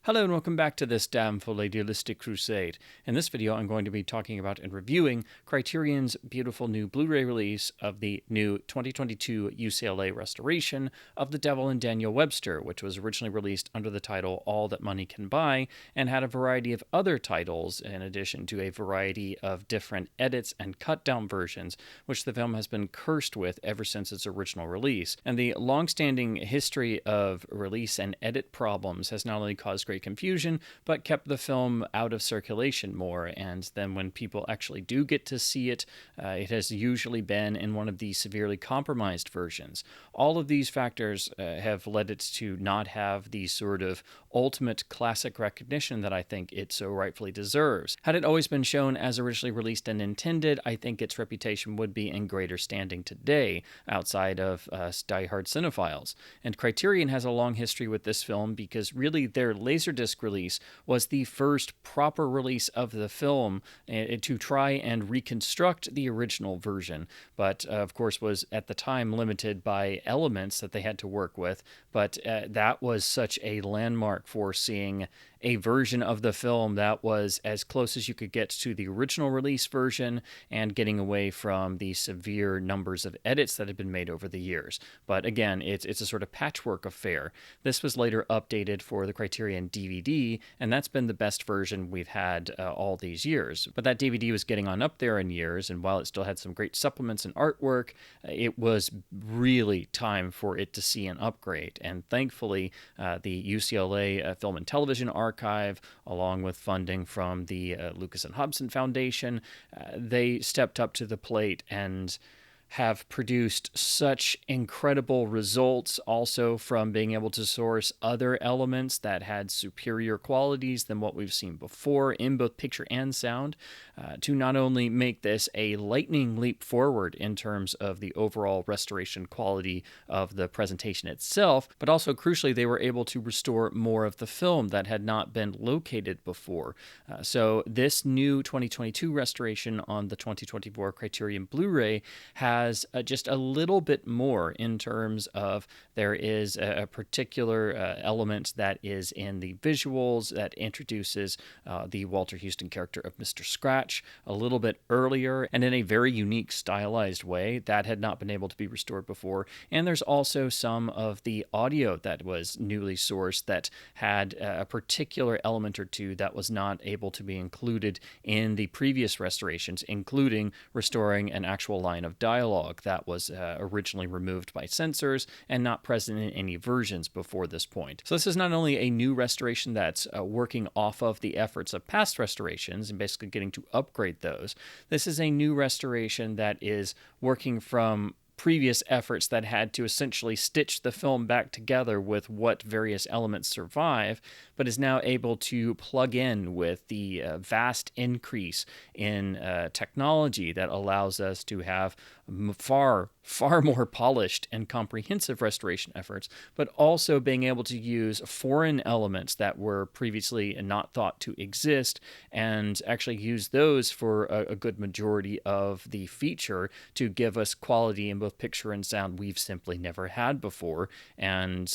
Hello and welcome back to this damn full idealistic crusade. In this video I'm going to be talking about and reviewing Criterion's beautiful new Blu-ray release of the new 2022 UCLA restoration of The Devil and Daniel Webster, which was originally released under the title All That Money Can Buy and had a variety of other titles in addition to a variety of different edits and cut-down versions, which the film has been cursed with ever since its original release. And the long-standing history of release and edit problems has not only caused great confusion, but kept the film out of circulation more. And then when people actually do get to see it, it has usually been in one of the severely compromised versions. All of these factors have led it to not have the sort of ultimate classic recognition that I think it so rightfully deserves. Had it always been shown as originally released and intended, I think its reputation would be in greater standing today, outside of die-hard cinephiles. And Criterion has a long history with this film because really their Laserdisc release was the first proper release of the film to try and reconstruct the original version, but of course was at the time limited by elements that they had to work with. But that was such a landmark for seeing a version of the film that was as close as you could get to the original release version and getting away from the severe numbers of edits that had been made over the years. But again, it's a sort of patchwork affair. This was later updated for the Criterion DVD, and that's been the best version we've had all these years. But that DVD was getting on up there in years, and while it still had some great supplements and artwork, it was really time for it to see an upgrade. And thankfully, the UCLA Film and Television Archive, along with funding from the Lucas and Hobson Foundation, they stepped up to the plate and have produced such incredible results also from being able to source other elements that had superior qualities than what we've seen before in both picture and sound, to not only make this a lightning leap forward in terms of the overall restoration quality of the presentation itself, but also crucially they were able to restore more of the film that had not been located before. So this new 2022 restoration on the 2024 Criterion Blu-ray has just a little bit more in terms of there is a particular element that is in the visuals that introduces the Walter Huston character of Mr. Scratch a little bit earlier and in a very unique stylized way that had not been able to be restored before. And there's also some of the audio that was newly sourced that had a particular element or two that was not able to be included in the previous restorations, including restoring an actual line of dialogue that was originally removed by censors and not present in any versions before this point. So this is not only a new restoration that's working off of the efforts of past restorations and basically getting to upgrade those. This is a new restoration that is working from previous efforts that had to essentially stitch the film back together with what various elements survive, but is now able to plug in with the vast increase in technology that allows us to have far more polished and comprehensive restoration efforts, but also being able to use foreign elements that were previously not thought to exist and actually use those for a good majority of the feature to give us quality in both picture and sound we've simply never had before. And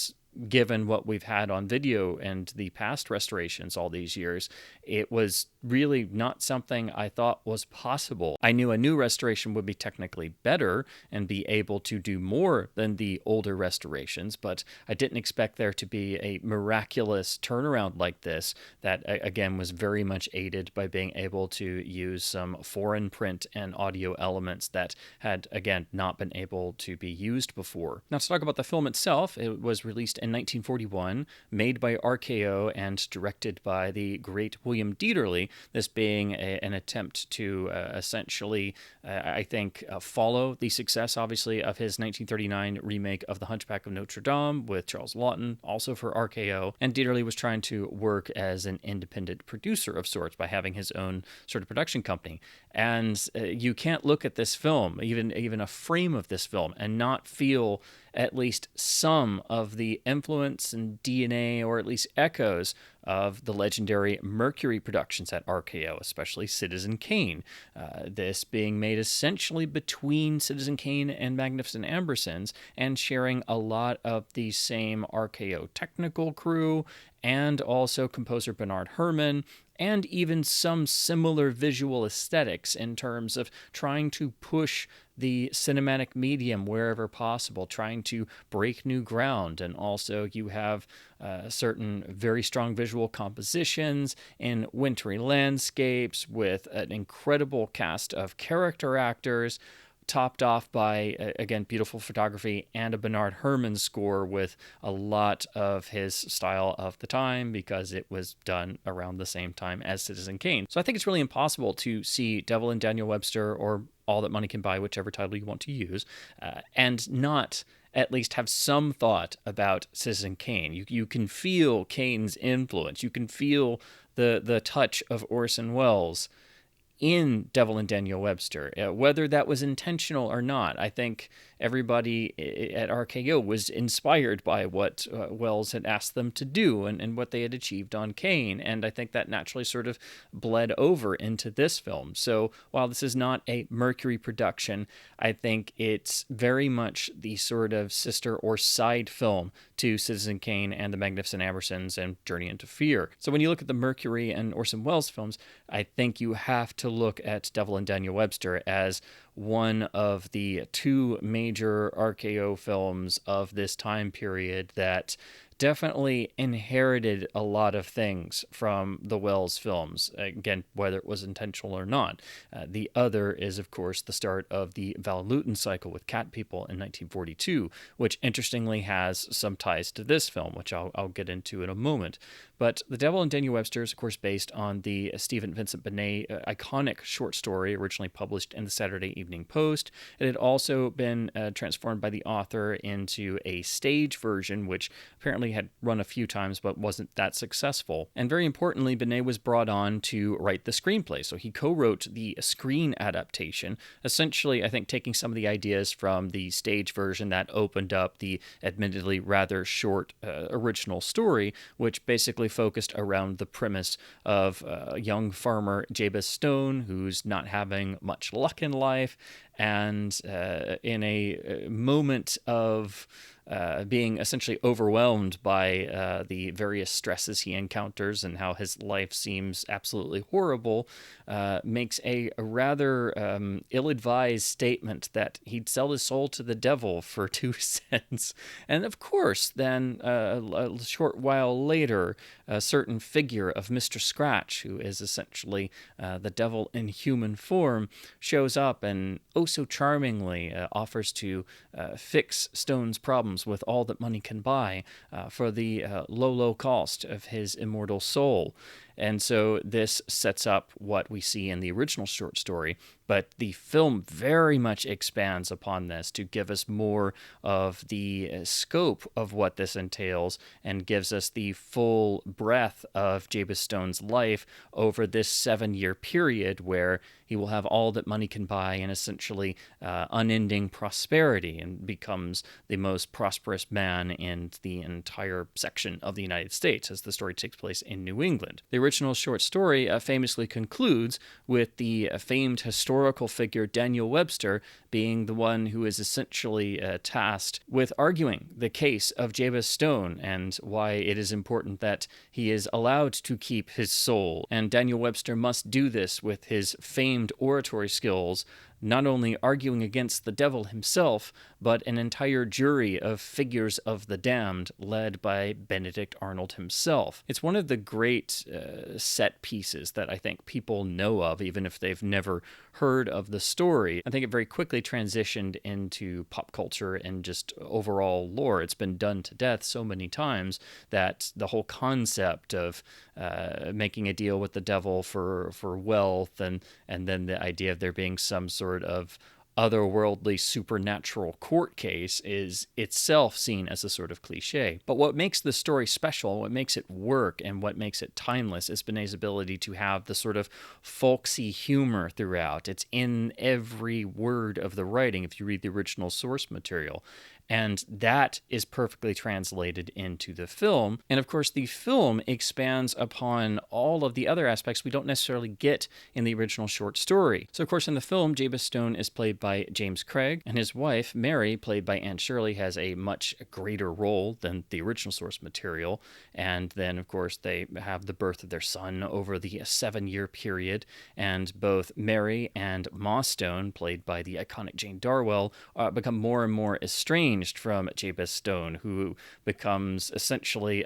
given what we've had on video and the past restorations all these years, it was really not something I thought was possible. I knew a new restoration would be technically better and be able to do more than the older restorations, but I didn't expect there to be a miraculous turnaround like this that, again, was very much aided by being able to use some foreign print and audio elements that had, again, not been able to be used before. Now, to talk about the film itself, it was released in 1941, made by RKO and directed by the great William Dieterle, this being an attempt to essentially, I think, follow the success, obviously, of his 1939 remake of The Hunchback of Notre Dame with Charles Laughton, also for RKO. And Dieterle was trying to work as an independent producer of sorts by having his own sort of production company. And you can't look at this film, even a frame of this film, and not feel at least some of the influence and DNA, or at least echoes, of the legendary Mercury productions at RKO, especially Citizen Kane. This being made essentially between Citizen Kane and Magnificent Ambersons, and sharing a lot of the same RKO technical crew and also composer Bernard Herrmann, and even some similar visual aesthetics in terms of trying to push the cinematic medium wherever possible, trying to break new ground. And also you have certain very strong visual compositions in wintry landscapes with an incredible cast of character actors, topped off by, again, beautiful photography and a Bernard Herrmann score with a lot of his style of the time, because it was done around the same time as Citizen Kane. So I think it's really impossible to see Devil and Daniel Webster, or All That Money Can Buy, whichever title you want to use, and not at least have some thought about Citizen Kane. You can feel Kane's influence. You can feel the touch of Orson Welles in Devil and Daniel Webster, whether that was intentional or not. I think everybody at RKO was inspired by what Welles had asked them to do and what they had achieved on Kane, and I think that naturally sort of bled over into this film. So while this is not a Mercury production, I think it's very much the sort of sister or side film to Citizen Kane and The Magnificent Ambersons and Journey into Fear. So when you look at the Mercury and Orson Welles films, I think you have to look at Devil and Daniel Webster as one of the two major RKO films of this time period that definitely inherited a lot of things from the Welles films, again, whether it was intentional or not. The other is, of course, the start of the Val Lewton cycle with Cat People in 1942, which interestingly has some ties to this film, which I'll get into in a moment. But The Devil and Daniel Webster is, of course, based on the Stephen Vincent Benet iconic short story originally published in the Saturday Evening Post. It had also been transformed by the author into a stage version, which apparently had run a few times but wasn't that successful. And very importantly, Benet was brought on to write the screenplay. So he co-wrote the screen adaptation, essentially, I think, taking some of the ideas from the stage version that opened up the admittedly rather short original story, which basically focused around the premise of a young farmer, Jabez Stone, who's not having much luck in life, and in a moment of being essentially overwhelmed by the various stresses he encounters and how his life seems absolutely horrible, makes a rather ill-advised statement that he'd sell his soul to the devil for 2 cents. And of course, then a short while later, a certain figure of Mr. Scratch, who is essentially the devil in human form, shows up and oh so charmingly offers to fix Stone's problems with all that money can buy for the low cost of his immortal soul. And so this sets up what we see in the original short story, but the film very much expands upon this to give us more of the scope of what this entails and gives us the full breadth of Jabez Stone's life over this 7-year period where he will have all that money can buy and essentially unending prosperity, and becomes the most prosperous man in the entire section of the United States as the story takes place in New England. The original short story famously concludes with the famed historical figure Daniel Webster being the one who is essentially tasked with arguing the case of Jabez Stone and why it is important that he is allowed to keep his soul. And Daniel Webster must do this with his famed oratory skills, not only arguing against the devil himself, but an entire jury of figures of the damned led by Benedict Arnold himself. It's one of the great set pieces that I think people know of, even if they've never heard of the story. I think it very quickly transitioned into pop culture and just overall lore. It's been done to death so many times that the whole concept of making a deal with the devil for wealth, and then the idea of there being some sort of otherworldly supernatural court case is itself seen as a sort of cliche. But what makes the story special, what makes it work, and what makes it timeless is Benet's ability to have the sort of folksy humor throughout. It's in every word of the writing if you read the original source material. And that is perfectly translated into the film. And of course, the film expands upon all of the other aspects we don't necessarily get in the original short story. So, of course, in the film, Jabez Stone is played by James Craig, and his wife, Mary, played by Anne Shirley, has a much greater role than the original source material. And then, of course, they have the birth of their son over the 7-year period, and both Mary and Ma Stone, played by the iconic Jane Darwell, become more and more estranged from Jabez Stone, who becomes essentially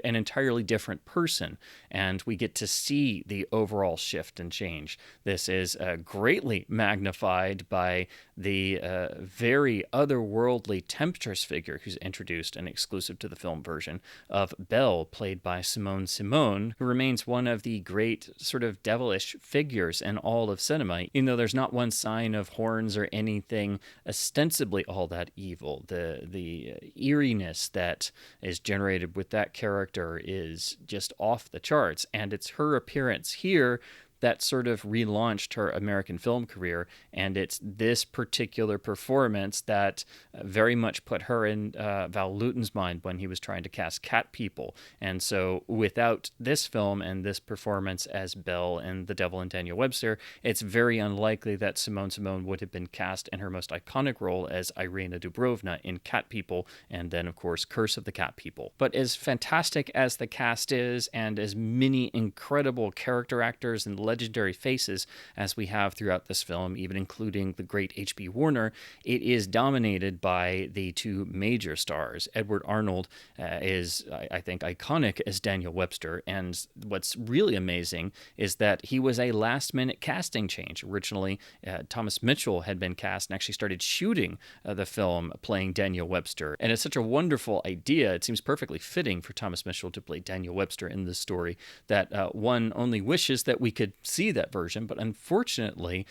an entirely different person, and we get to see the overall shift and change. This is greatly magnified by the very otherworldly temptress figure who's introduced and exclusive to the film version of Belle, played by Simone Simone, who remains one of the great sort of devilish figures in all of cinema, even though there's not one sign of horns or anything ostensibly all that evil. The eeriness that is generated with that character is just off the charts, and it's her appearance here that sort of relaunched her American film career, and it's this particular performance that very much put her in Val Lewton's mind when he was trying to cast Cat People. And so without this film and this performance as Belle in The Devil and Daniel Webster, it's very unlikely that Simone Simone would have been cast in her most iconic role as Irina Dubrovna in Cat People, and then, of course, Curse of the Cat People. But as fantastic as the cast is, and as many incredible character actors and legendary faces as we have throughout this film, even including the great H.B. Warner, it is dominated by the two major stars. Edward Arnold is, I think, iconic as Daniel Webster, and what's really amazing is that he was a last-minute casting change. Originally, Thomas Mitchell had been cast and actually started shooting the film playing Daniel Webster, and it's such a wonderful idea. It seems perfectly fitting for Thomas Mitchell to play Daniel Webster in this story that one only wishes that we could see that version, but unfortunately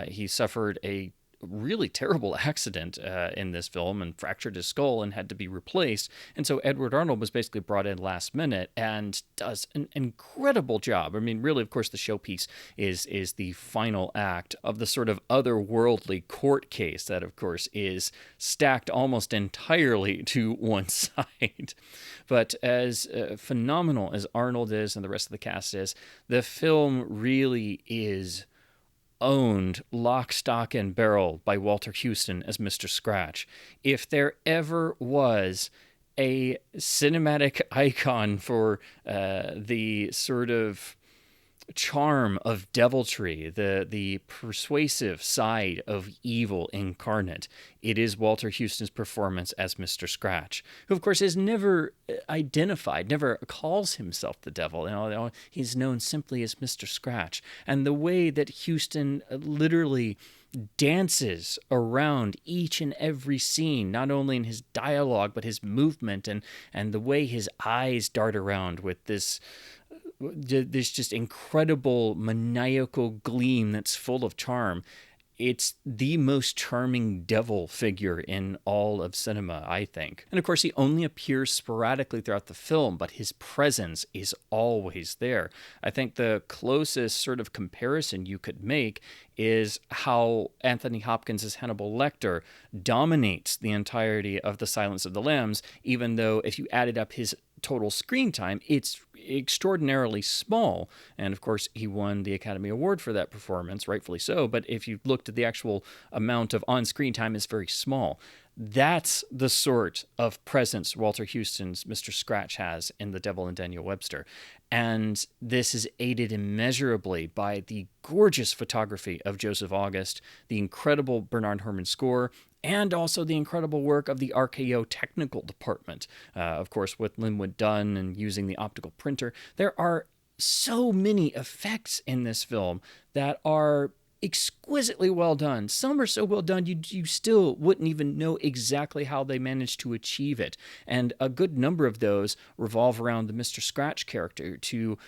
he suffered a really terrible accident in this film and fractured his skull and had to be replaced. And so Edward Arnold was basically brought in last minute and does an incredible job. I mean, really, of course, the showpiece is the final act of the sort of otherworldly court case that, of course, is stacked almost entirely to one side. But as phenomenal as Arnold is and the rest of the cast is, the film really is owned lock, stock, and barrel by Walter Huston as Mr. Scratch. If there ever was a cinematic icon for the sort of charm of deviltry, the persuasive side of evil incarnate, it is Walter Huston's performance as Mr. Scratch, who of course is never identified, never calls himself the devil. He's known simply as Mr. Scratch. And the way that Huston literally dances around each and every scene, not only in his dialogue, but his movement and the way his eyes dart around with this just incredible maniacal gleam that's full of charm. It's the most charming devil figure in all of cinema, I think. And of course, he only appears sporadically throughout the film, but his presence is always there. I think the closest sort of comparison you could make is how Anthony Hopkins as Hannibal Lecter dominates the entirety of The Silence of the Lambs, even though if you added up his total screen time, it's extraordinarily small. And of course, he won the Academy Award for that performance, rightfully so. But if you looked at the actual amount of on-screen time, it's very small. That's the sort of presence Walter Huston's Mr. Scratch has in The Devil and Daniel Webster. And this is aided immeasurably by the gorgeous photography of Joseph August, the incredible Bernard Herrmann score, and also the incredible work of the RKO technical department. Of course, with Linwood Dunn and using the optical printer, there are so many effects in this film that are exquisitely well done. Some are so well done you still wouldn't even know exactly how they managed to achieve it. And a good number of those revolve around the Mr. Scratch character to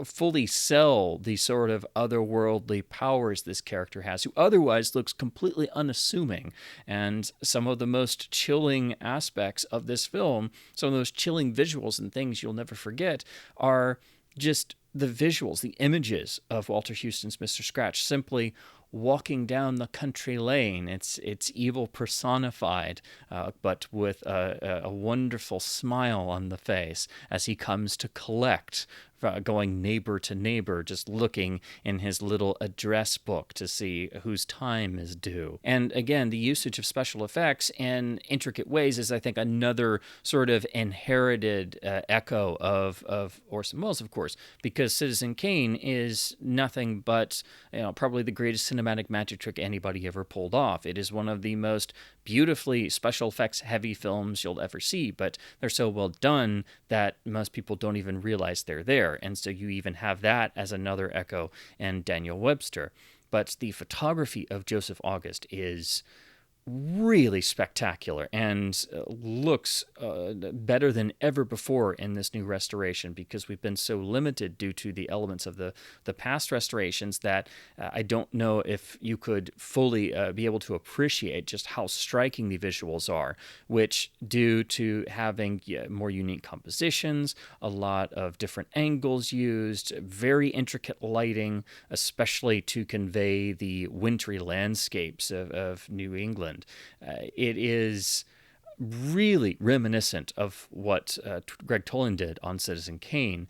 fully sell the sort of otherworldly powers this character has, who otherwise looks completely unassuming. And some of the most chilling aspects of this film, some of those chilling visuals and things you'll never forget, are just the visuals, the images of Walter Huston's Mr. Scratch simply walking down the country lane. It's evil personified, but with a wonderful smile on the face as he comes to collect, going neighbor to neighbor, just looking in his little address book to see whose time is due. And again, the usage of special effects in intricate ways is, I think, another sort of inherited echo of Orson Welles, of course, because Citizen Kane is nothing but, probably the greatest cinematic magic trick anybody ever pulled off. It is one of the most beautifully special effects heavy films you'll ever see, but they're so well done that most people don't even realize they're there. And so you even have that as another echo in Daniel Webster. But the photography of Joseph August is really spectacular and looks better than ever before in this new restoration, because we've been so limited due to the elements of the past restorations that I don't know if you could fully be able to appreciate just how striking the visuals are, which, due to having more unique compositions, a lot of different angles used, very intricate lighting, especially to convey the wintry landscapes of New England. It is really reminiscent of what Greg Toland did on Citizen Kane,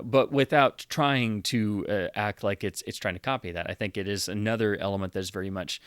but without trying to act like it's trying to copy that. I think it is another element that is very much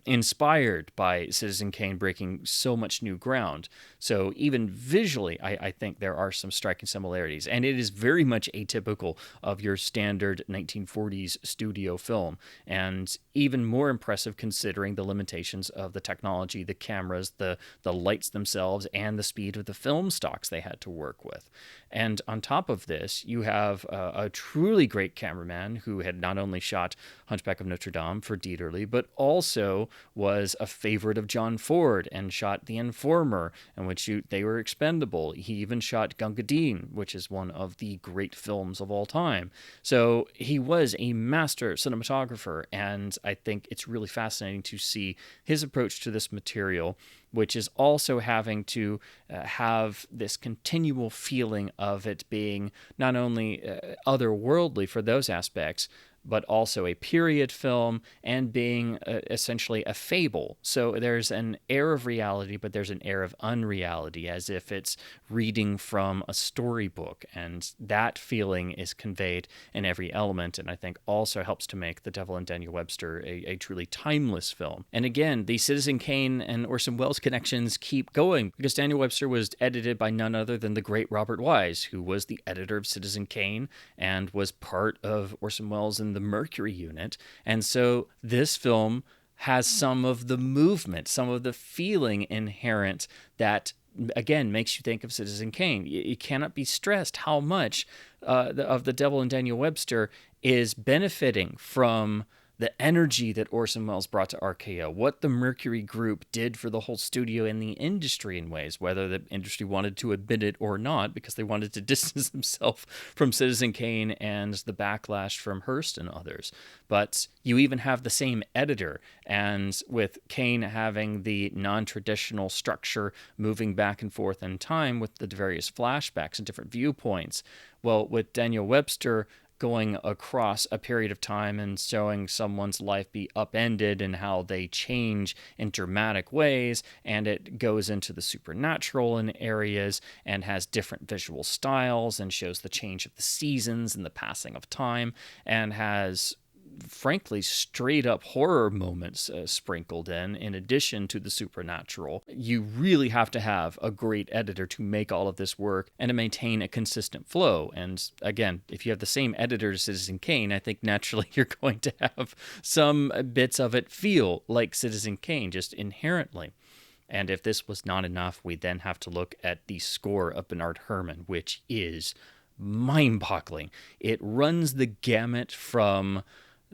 inspired by Citizen Kane breaking so much new ground. So even visually, I think there are some striking similarities, and it is very much atypical of your standard 1940s studio film, and even more impressive considering the limitations of the technology, the cameras, the lights themselves, and the speed of the film stocks they had to work with. And on top of this, you have a truly great cameraman who had not only shot Hunchback of Notre Dame for Dieterle, but also was a favorite of John Ford and shot The Informer, in which they were expendable. He even shot Gunga Din, which is one of the great films of all time. So he was a master cinematographer, and I think it's really fascinating to see his approach to this material, which is also having to have this continual feeling of it being not only otherworldly for those aspects, but also a period film and being essentially a fable. So there's an air of reality, but there's an air of unreality, as if it's reading from a storybook. And that feeling is conveyed in every element, and I think also helps to make The Devil and Daniel Webster a truly timeless film. And again, the Citizen Kane and Orson Welles connections keep going, because Daniel Webster was edited by none other than the great Robert Wise, who was the editor of Citizen Kane and was part of Orson Welles and the Mercury unit. And so this film has some of the movement, some of the feeling inherent that, again, makes you think of Citizen Kane. You cannot be stressed how much of The Devil and Daniel Webster is benefiting from the energy that Orson Welles brought to RKO, what the Mercury Group did for the whole studio and the industry in ways, whether the industry wanted to admit it or not, because they wanted to distance themselves from Citizen Kane and the backlash from Hearst and others. But you even have the same editor, and with Kane having the non-traditional structure moving back and forth in time with the various flashbacks and different viewpoints. Well, with Daniel Webster going across a period of time and showing someone's life be upended and how they change in dramatic ways, and it goes into the supernatural in areas and has different visual styles and shows the change of the seasons and the passing of time, and has frankly straight up horror moments sprinkled in addition to the supernatural. You really have to have a great editor to make all of this work and to maintain a consistent flow. And again, if you have the same editor as Citizen Kane, I think naturally you're going to have some bits of it feel like Citizen Kane just inherently. And if this was not enough, we then have to look at the score of Bernard Herrmann, which is mind-boggling. It runs the gamut from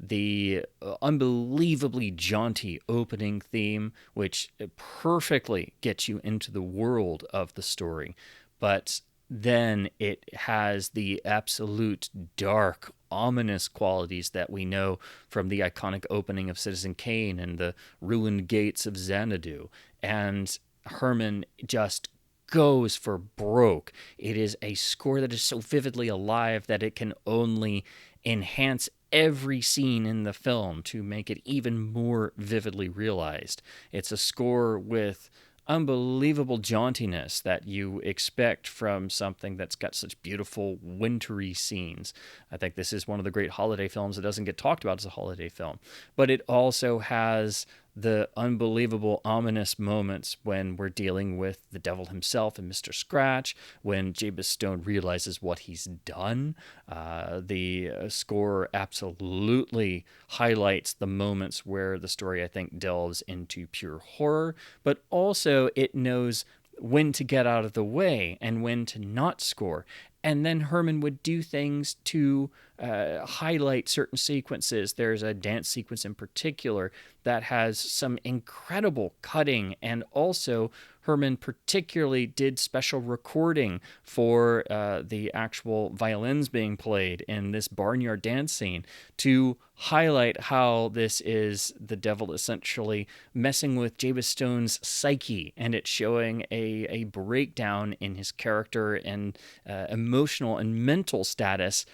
the unbelievably jaunty opening theme, which perfectly gets you into the world of the story, but then it has the absolute dark, ominous qualities that we know from the iconic opening of Citizen Kane and the ruined gates of Xanadu. And Herrmann just goes for broke. It is a score that is so vividly alive that it can only enhance every scene in the film to make it even more vividly realized. It's a score with unbelievable jauntiness that you expect from something that's got such beautiful wintry scenes. I think this is one of the great holiday films that doesn't get talked about as a holiday film, but it also has the unbelievable ominous moments when we're dealing with the devil himself and Mr. Scratch, when Jabez Stone realizes what he's done. The score absolutely highlights the moments where the story, I think, delves into pure horror, but also it knows when to get out of the way and when to not score. And then Herman would do things to highlight certain sequences. There's a dance sequence in particular that has some incredible cutting, and also Herman particularly did special recording for the actual violins being played in this barnyard dance scene to highlight how this is the devil essentially messing with Jabez Stone's psyche, and it's showing a breakdown in his character and emotional and mental status.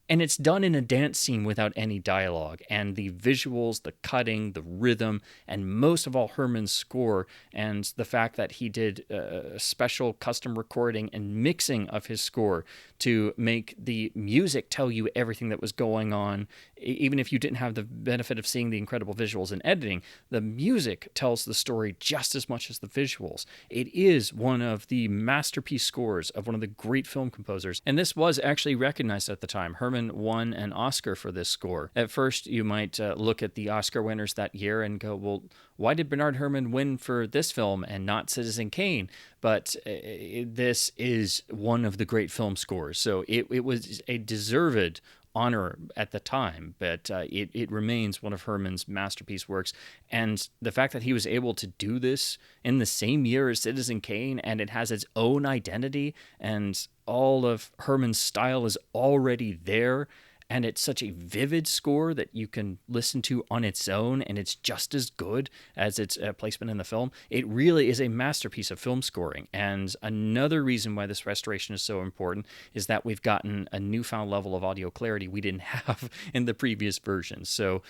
And it's done in a dance scene without any dialogue. And the visuals, the cutting, the rhythm, and most of all, Herman's score, and the fact that he did special custom recording and mixing of his score to make the music tell you everything that was going on. Even if you didn't have the benefit of seeing the incredible visuals and editing, the music tells the story just as much as the visuals. It is one of the masterpiece scores of one of the great film composers. And this was actually recognized at the time. Herman won an Oscar for this score. At first, you might look at the Oscar winners that year and go, well, why did Bernard Herrmann win for this film and not Citizen Kane? But this is one of the great film scores. So it was a deserved honor at the time, but it remains one of Herman's masterpiece works. And the fact that he was able to do this in the same year as Citizen Kane, and it has its own identity, and all of Herman's style is already there, and it's such a vivid score that you can listen to on its own, and it's just as good as its placement in the film. It really is a masterpiece of film scoring. And another reason why this restoration is so important is that we've gotten a newfound level of audio clarity we didn't have in the previous version. So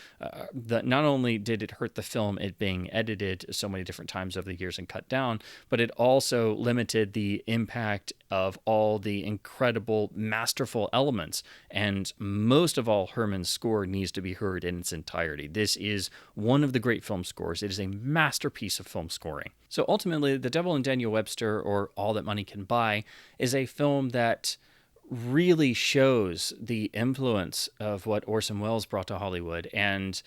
not only did it hurt the film, it being edited so many different times over the years and cut down, but it also limited the impact of all the incredible, masterful elements. And most of all, Herman's score needs to be heard in its entirety. This is one of the great film scores. It is a masterpiece of film scoring. So ultimately, The Devil and Daniel Webster, or All That Money Can Buy, is a film that really shows the influence of what Orson Welles brought to Hollywood. And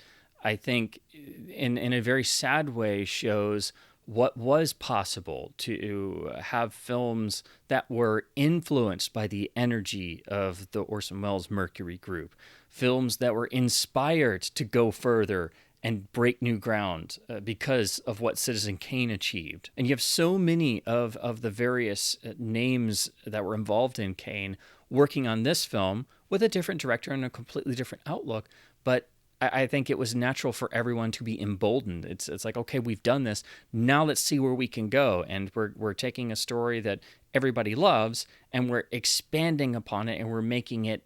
I think in a very sad way shows what was possible to have films that were influenced by the energy of the Orson Welles Mercury Group, films that were inspired to go further and break new ground because of what Citizen Kane achieved. And you have so many of the various names that were involved in Kane working on this film with a different director and a completely different outlook, but I think it was natural for everyone to be emboldened. It's like, okay, we've done this. Now let's see where we can go. And we're taking a story that everybody loves, and we're expanding upon it, and we're making it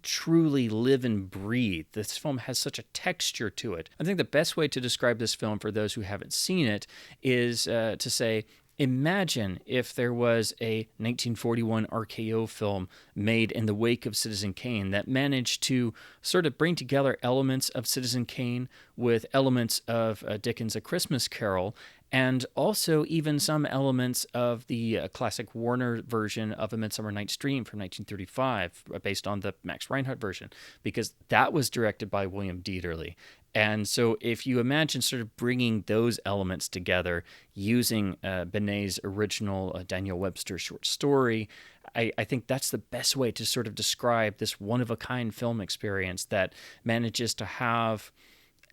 truly live and breathe. This film has such a texture to it. I think the best way to describe this film for those who haven't seen it is to say, imagine if there was a 1941 RKO film made in the wake of Citizen Kane that managed to sort of bring together elements of Citizen Kane with elements of Dickens' A Christmas Carol, and also even some elements of the classic Warner version of A Midsummer Night's Dream from 1935, based on the Max Reinhardt version, because that was directed by William Dieterle. And so if you imagine sort of bringing those elements together using Benet's original Daniel Webster short story, I think that's the best way to sort of describe this one-of-a-kind film experience that manages to have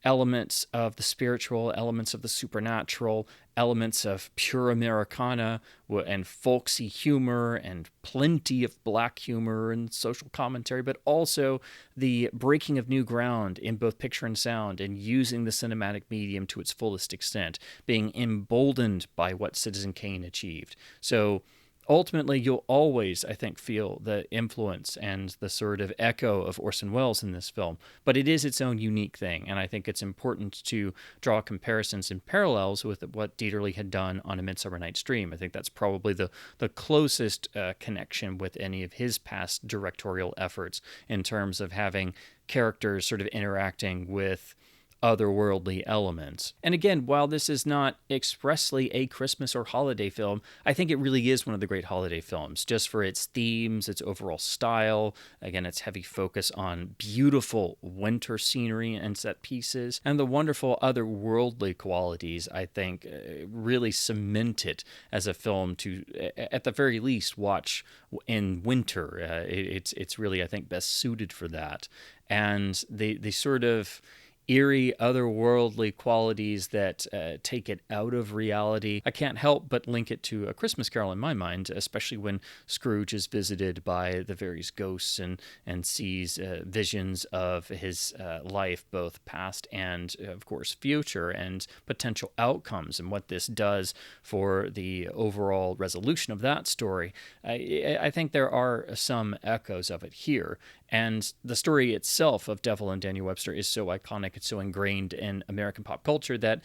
elements of the spiritual, elements of the supernatural, elements of pure Americana and folksy humor and plenty of black humor and social commentary, but also the breaking of new ground in both picture and sound and using the cinematic medium to its fullest extent, being emboldened by what Citizen Kane achieved. So ultimately, you'll always, I think, feel the influence and the sort of echo of Orson Welles in this film, but it is its own unique thing, and I think it's important to draw comparisons and parallels with what Dieterle had done on A Midsummer Night's Dream. I think that's probably the closest connection with any of his past directorial efforts in terms of having characters sort of interacting with otherworldly elements. And again, while this is not expressly a Christmas or holiday film, I think it really is one of the great holiday films, just for its themes, its overall style, again, its heavy focus on beautiful winter scenery and set pieces, and the wonderful otherworldly qualities, I think, really cement it as a film to, at the very least, watch in winter. It's really, I think, best suited for that. And the sort of eerie, otherworldly qualities that take it out of reality. I can't help but link it to A Christmas Carol in my mind, especially when Scrooge is visited by the various ghosts and sees visions of his life, both past and, of course, future, and potential outcomes, and what this does for the overall resolution of that story. I think there are some echoes of it here. And the story itself of Devil and Daniel Webster is so iconic, it's so ingrained in American pop culture that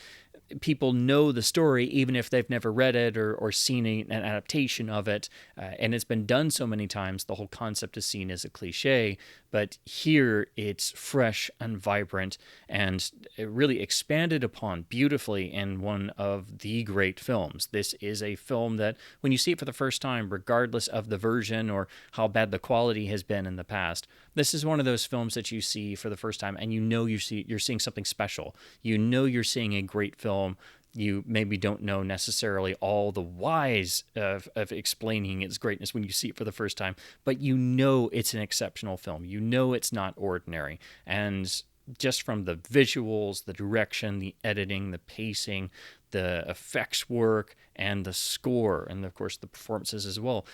people know the story even if they've never read it or seen an adaptation of it. And it's been done so many times, the whole concept is seen as a cliche. But here it's fresh and vibrant and really expanded upon beautifully in one of the great films. This is a film that when you see it for the first time, regardless of the version or how bad the quality has been in the past, this is one of those films that you see for the first time and you know you're seeing something special. You know you're seeing a great film. You maybe don't know necessarily all the whys of explaining its greatness when you see it for the first time, but you know it's an exceptional film. You know it's not ordinary. And just from the visuals, the direction, the editing, the pacing, the effects work, and the score, and of course the performances as well,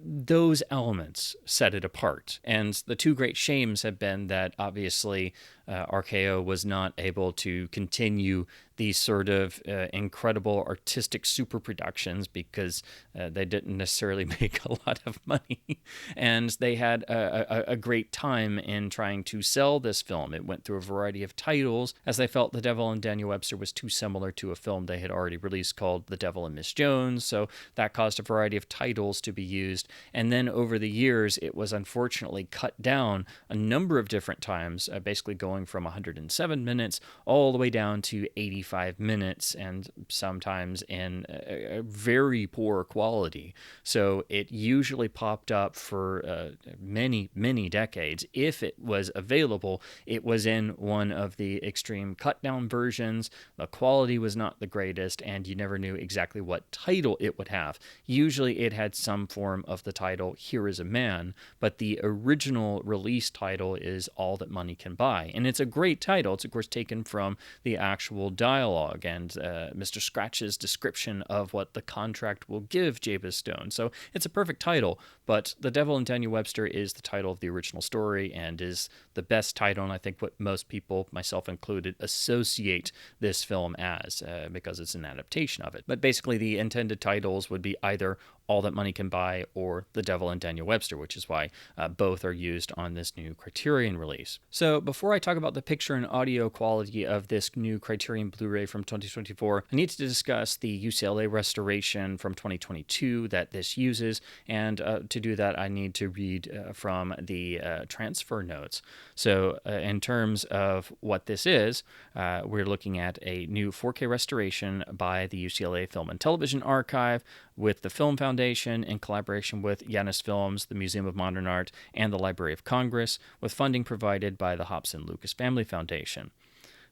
those elements set it apart. And the two great shames have been that obviously RKO was not able to continue these sort of incredible artistic super productions because they didn't necessarily make a lot of money. And they had a great time in trying to sell this film. It went through a variety of titles as they felt The Devil and Daniel Webster was too similar to a film they had already released called The Devil and Miss Jones. So that caused a variety of titles to be used. And then over the years, it was unfortunately cut down a number of different times, basically going from 107 minutes all the way down to 85 minutes, and sometimes in a very poor quality. So it usually popped up for many, many decades. If it was available, it was in one of the extreme cut-down versions. The quality was not the greatest, and you never knew exactly what title it would have. Usually it had some form of the title, Here is a Man, but the original release title is All That Money Can Buy. And it's a great title. It's, of course, taken from the actual dialogue and Mr. Scratch's description of what the contract will give Jabez Stone. So it's a perfect title, but The Devil and Daniel Webster is the title of the original story and is the best title, and I think what most people, myself included, associate this film as because it's an adaptation of it. But basically the intended titles would be either All That Money Can Buy or The Devil and Daniel Webster, which is why both are used on this new Criterion release. So before I talk about the picture and audio quality of this new Criterion Blu-ray from 2024, I need to discuss the UCLA restoration from 2022 that this uses, and to do that I need to read from the transfer notes. So in terms of what this is, we're looking at a new 4K restoration by the UCLA Film and Television Archive with the Film Foundation in collaboration with Janus Films, the Museum of Modern Art, and the Library of Congress, with funding provided by the Hobson Lucas Family Foundation.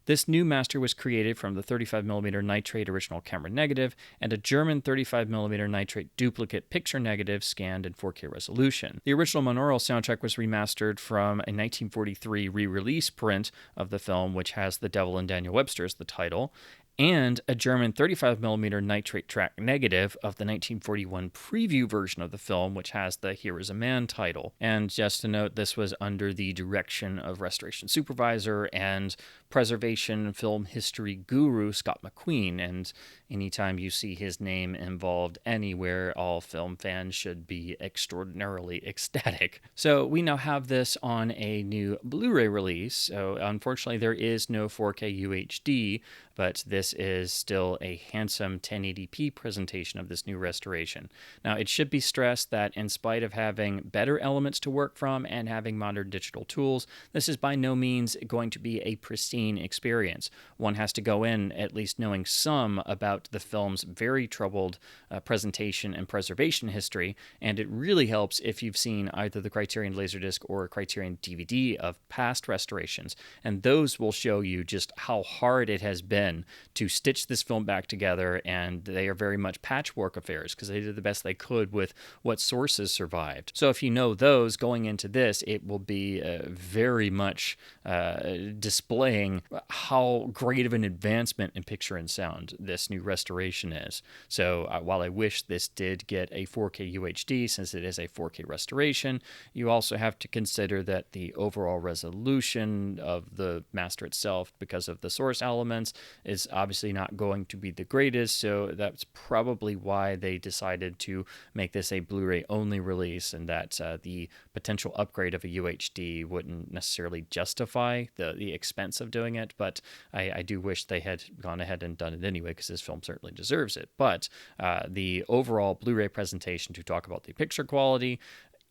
This new master was created from the 35mm nitrate original camera negative and a German 35mm nitrate duplicate picture negative scanned in 4K resolution. The original monaural soundtrack was remastered from a 1943 re-release print of the film, which has The Devil and Daniel Webster as the title, and a German 35mm nitrate track negative of the 1941 preview version of the film, which has the Here Is a Man title. And just to note, this was under the direction of restoration supervisor and preservation film history guru Scott McQueen, and anytime you see his name involved anywhere, all film fans should be extraordinarily ecstatic. So we now have this on a new Blu-ray release. So unfortunately, there is no 4K UHD, but this is still a handsome 1080p presentation of this new restoration. Now, it should be stressed that in spite of having better elements to work from and having modern digital tools, this is by no means going to be a pristine experience. One has to go in at least knowing some about the film's very troubled presentation and preservation history, and it really helps if you've seen either the Criterion Laserdisc or Criterion DVD of past restorations, and those will show you just how hard it has been to stitch this film back together, and they are very much patchwork affairs because they did the best they could with what sources survived. So if you know those going into this, it will be very much displaying how great of an advancement in picture and sound this new restoration is. So while I wish this did get a 4K UHD, since it is a 4K restoration, you also have to consider that the overall resolution of the master itself, because of the source elements, is obviously not going to be the greatest, so that's probably why they decided to make this a Blu-ray only release, and that the potential upgrade of a UHD wouldn't necessarily justify the expense of doing it, but I do wish they had gone ahead and done it anyway, because this film certainly deserves it. But the overall Blu-ray presentation, to talk about the picture quality,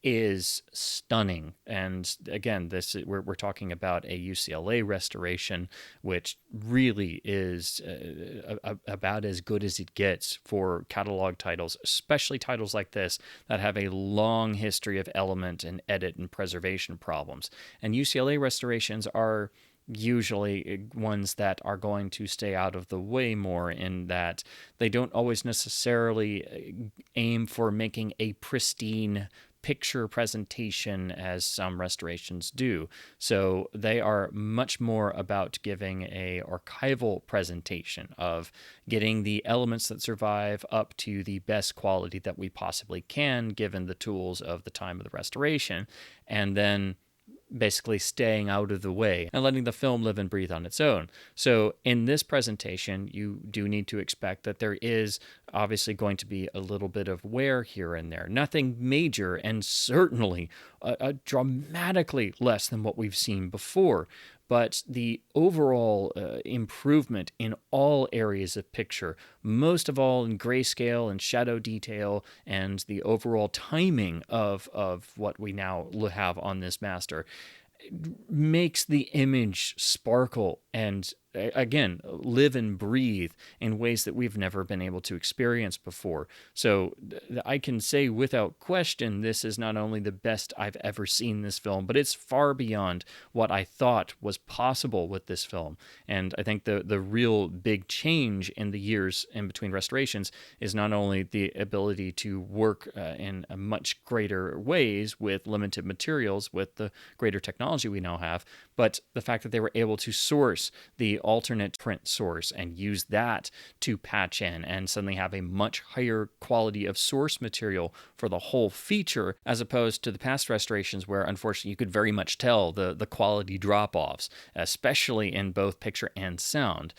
is stunning. And again, we're talking about a UCLA restoration, which really is about as good as it gets for catalog titles, especially titles like this that have a long history of element and edit and preservation problems. And UCLA restorations are usually ones that are going to stay out of the way more, in that they don't always necessarily aim for making a pristine picture presentation as some restorations do. So they are much more about giving a archival presentation of getting the elements that survive up to the best quality that we possibly can given the tools of the time of the restoration, and then basically staying out of the way and letting the film live and breathe on its own. So in this presentation, you do need to expect that there is obviously going to be a little bit of wear here and there. Nothing major, and certainly a dramatically less than what we've seen before. But the overall improvement in all areas of picture, most of all in grayscale and shadow detail, and the overall timing of what we now have on this master, makes the image sparkle and, again, live and breathe in ways that we've never been able to experience before. So I can say without question, this is not only the best I've ever seen this film, but it's far beyond what I thought was possible with this film. And I think the real big change in the years in between restorations is not only the ability to work in a much greater ways with limited materials, with the greater technology we now have, but the fact that they were able to source the alternate print source and use that to patch in and suddenly have a much higher quality of source material for the whole feature, as opposed to the past restorations where unfortunately you could very much tell the quality drop-offs, especially in both picture and sound.